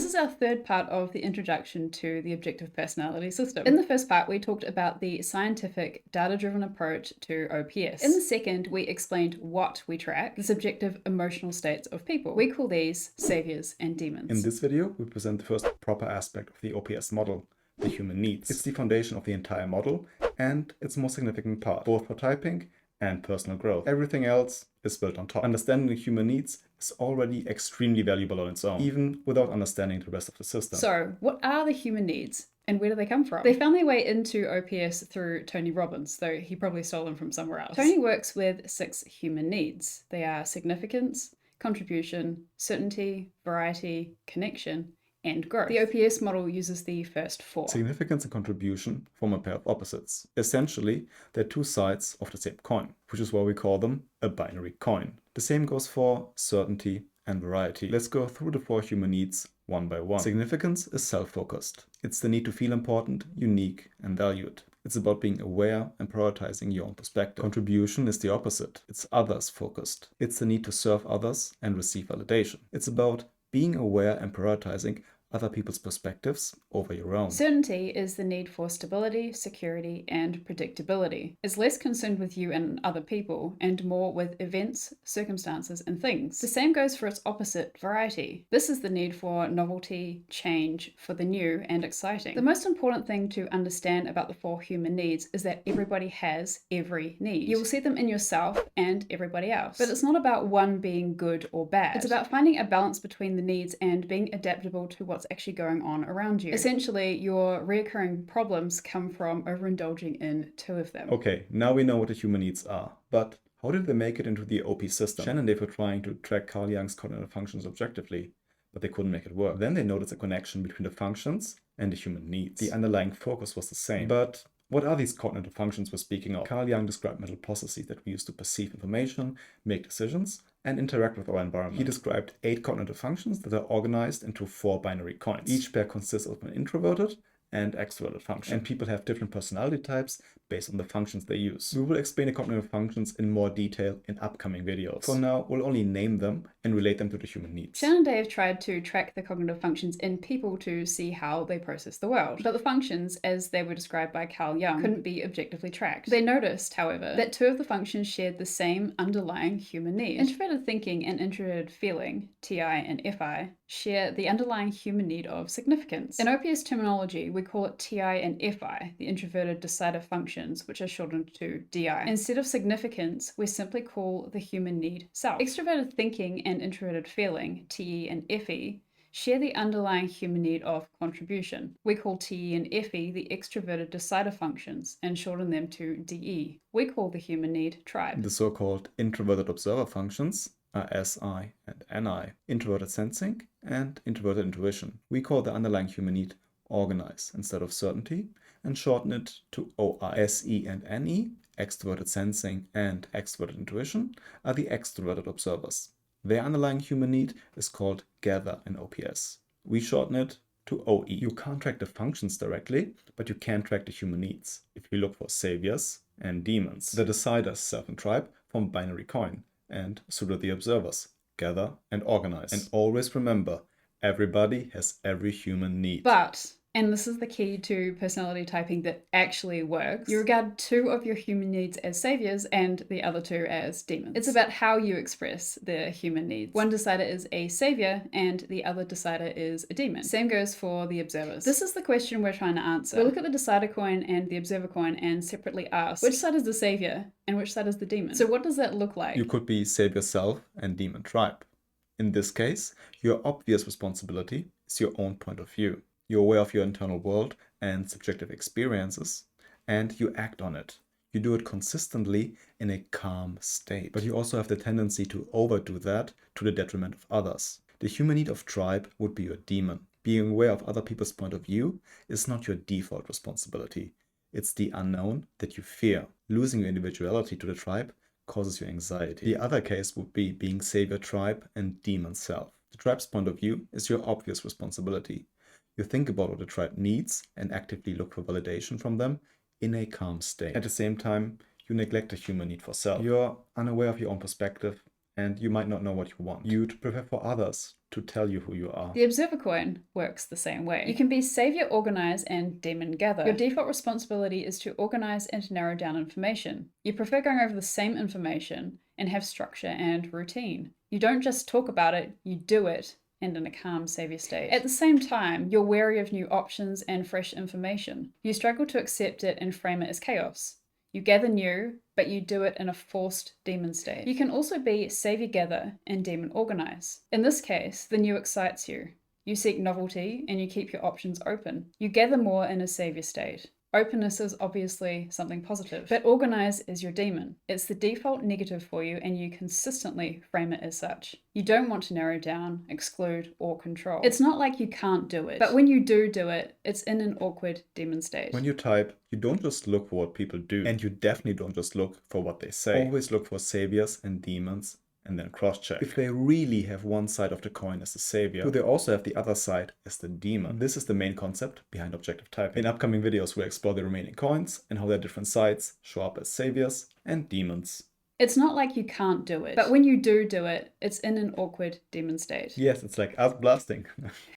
is our third part of the introduction to the objective personality system. In the first part, we talked about the scientific, data-driven approach to OPS. In the second, we explained what we track, the subjective emotional states of people. We call these saviors and demons. In this video, we present the first proper aspect of the OPS model, the human needs. It's the foundation of the entire model and its most significant part, both for typing and personal growth. Everything else is built on top. Understanding the human needs is already extremely valuable on its own, even without understanding the rest of the system. So, what are the human needs? And where do they come from? They found their way into OPS through Tony Robbins, though he probably stole them from somewhere else. Tony works with 6 human needs. They are significance, contribution, certainty, variety, connection, and growth. The OPS model uses the first 4. Significance and contribution form a pair of opposites. Essentially, they're 2 sides of the same coin, which is why we call them a binary coin. The same goes for certainty and variety. Let's go through the 4 human needs one by one. Significance is self-focused. It's the need to feel important, unique, and valued. It's about being aware and prioritizing your own perspective. Contribution is the opposite. It's others-focused. It's the need to serve others and receive validation. It's about being aware and prioritizing other people's perspectives over your own. Certainty is the need for stability, security, and predictability. It's less concerned with you and other people, and more with events, circumstances, and things. The same goes for its opposite, variety. This is the need for novelty, change, for the new and exciting. The most important thing to understand about the 4 human needs is that everybody has every need. You will see them in yourself and everybody else. But it's not about one being good or bad. It's about finding a balance between the needs and being adaptable to what's actually going on around you. Essentially, your recurring problems come from overindulging in 2 of them. Okay, now we know what the human needs are, but how did they make it into the OP system? Shannon and Dave were trying to track Carl Jung's cognitive functions objectively, but they couldn't make it work. Then they noticed a connection between the functions and the human needs. The underlying focus was the same. But what are these cognitive functions we're speaking of? Carl Jung described mental processes that we use to perceive information, make decisions, and interact with our environment. He described 8 cognitive functions that are organized into 4 binary coins. Each pair consists of an introverted and extroverted function. And people have different personality types based on the functions they use. We will explain the cognitive functions in more detail in upcoming videos. For now, we'll only name them and relate them to the human needs. Shannon and Dave tried to track the cognitive functions in people to see how they process the world. But the functions, as they were described by Carl Jung, couldn't be objectively tracked. They noticed, however, that 2 of the functions shared the same underlying human need. Introverted thinking and introverted feeling, TI and FI, share the underlying human need of significance. In OPS terminology, we call it TI and FI, the introverted decider functions, which are shortened to DI. Instead of significance, we simply call the human need self. Extroverted thinking and introverted feeling, TE and FE, share the underlying human need of contribution. We call TE and FE the extroverted decider functions and shorten them to DE. We call the human need tribe. The so-called introverted observer functions are SI and NI, introverted sensing and introverted intuition. We call the underlying human need organize instead of certainty and shorten it to OI. SE and NE, extroverted sensing and extroverted intuition, are the extroverted observers. Their underlying human need is called gather in OPS. We shorten it to OE. You can't track the functions directly, but you can track the human needs if you look for saviors and demons. The deciders, self and tribe, form a binary coin, and so do the observers, gather and organize. And always remember, everybody has every human need. But, and this is the key to personality typing that actually works, you regard 2 of your human needs as saviors and the other 2 as demons. It's about how you express the human needs. One decider is a savior and the other decider is a demon. Same goes for the observers. This is the question we're trying to answer. We look at the decider coin and the observer coin and separately ask, which side is the savior and which side is the demon? So what does that look like? You could be savior self and demon tribe. In this case, your obvious responsibility is your own point of view. You're aware of your internal world and subjective experiences, and you act on it. You do it consistently in a calm state. But you also have the tendency to overdo that to the detriment of others. The human need of tribe would be your demon. Being aware of other people's point of view is not your default responsibility. It's the unknown that you fear. Losing your individuality to the tribe causes you anxiety. The other case would be being savior tribe and demon self. The tribe's point of view is your obvious responsibility. You think about what the tribe needs and actively look for validation from them in a calm state. At the same time, you neglect the human need for self. You're unaware of your own perspective and you might not know what you want. You'd prefer for others to tell you who you are. The observer coin works the same way. You can be savior, organize, and demon gather. Your default responsibility is to organize and narrow down information. You prefer going over the same information and have structure and routine. You don't just talk about it, you do it, and in a calm savior state. At the same time, you're wary of new options and fresh information. You struggle to accept it and frame it as chaos. You gather new, but you do it in a forced demon state. You can also be savior gather and demon organize. In this case, the new excites you. You seek novelty and you keep your options open. You gather more in a savior state. Openness is obviously something positive, but organize is your demon. It's the default negative for you and you consistently frame it as such. You don't want to narrow down, exclude, or control. It's not like you can't do it, but when you do it, it's in an awkward demon state. When you type, you don't just look for what people do, and you definitely don't just look for what they say. Always look for saviors and demons, and then cross-check. If they really have one side of the coin as the savior, do they also have the other side as the demon? This is the main concept behind objective typing. In upcoming videos, we'll explore the remaining coins and how their different sides show up as saviors and demons. It's not like you can't do it, but when you do it, it's in an awkward demon state. Yes, it's like us blasting.